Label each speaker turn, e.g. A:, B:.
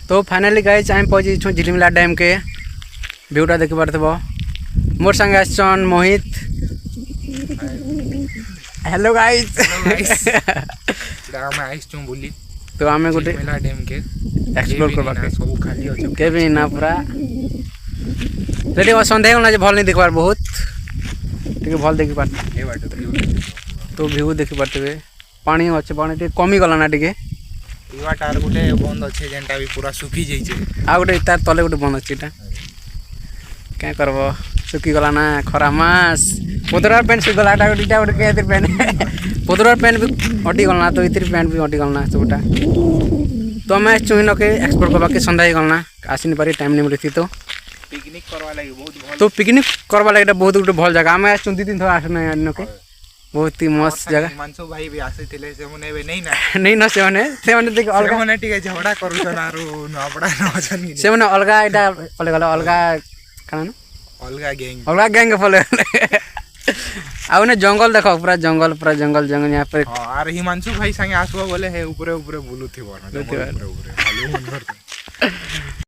A: तो finally guys आम पहुँची झिलिमिला डैम के व्यूटा देखि पारथबो। मोर संगे आछन मोहित। Hello guys.
B: हम आइछु बुली
A: तो आमे गोटे
B: झिलिमिला डैम के
A: एक्सप्लोर करबा के
B: सब खाली अछि
A: के भी ना पूरा रेडी हो संदेह होना जे भल नहीं देखबार बहुत ठीक है भल देखि पार
B: ए बाटे
A: तो व्यू देखि पारथबे। पानी अच्छे पानी टे कमी गला ना टिके
B: इवाटार गोटे बंद अच्छे जेनटा भी पूरा सुखी जाइछे
A: आ गोटे तार तले गोटे बंद अछि एटा क्या करबो सुखी गला ना खरा मास पोदरार पेन सुखी गला टा गोटे के इतिर पेन पोदरार पेन भी हटी गलना तो इतिर पेन भी हटी गलना सबटा तो मैं चुहिनो के एक्सप्लोर करबा के संध्या गलना आसिन पारी टाइम नहीं मिलती तो
B: पिकनिक करवा लागि बहुत भल
A: तो पिकनिक करबा लागि बहुत गोटे भल जगह हमें चुन 2-3 थोड़ा आसने आनो के बहुत ही मस्त जगह।
B: मानसो भाई भी आसीथिले से मने नहीं ना
A: नहीं ना से माने देख अलगा
B: मने ठीक है झगड़ा करूछन आरो नपड़ा नछन
A: से माने अलगा एटा पले गला अलगा काना
B: अलगा गैंग
A: के पले आ उन्हें जंगल देखो पूरा जंगल यहाँ पर।
B: हां आर हिमांशु भाई संगे आसबो बोले हे ऊपर बुलुथिबो ना ऊपर हालो मन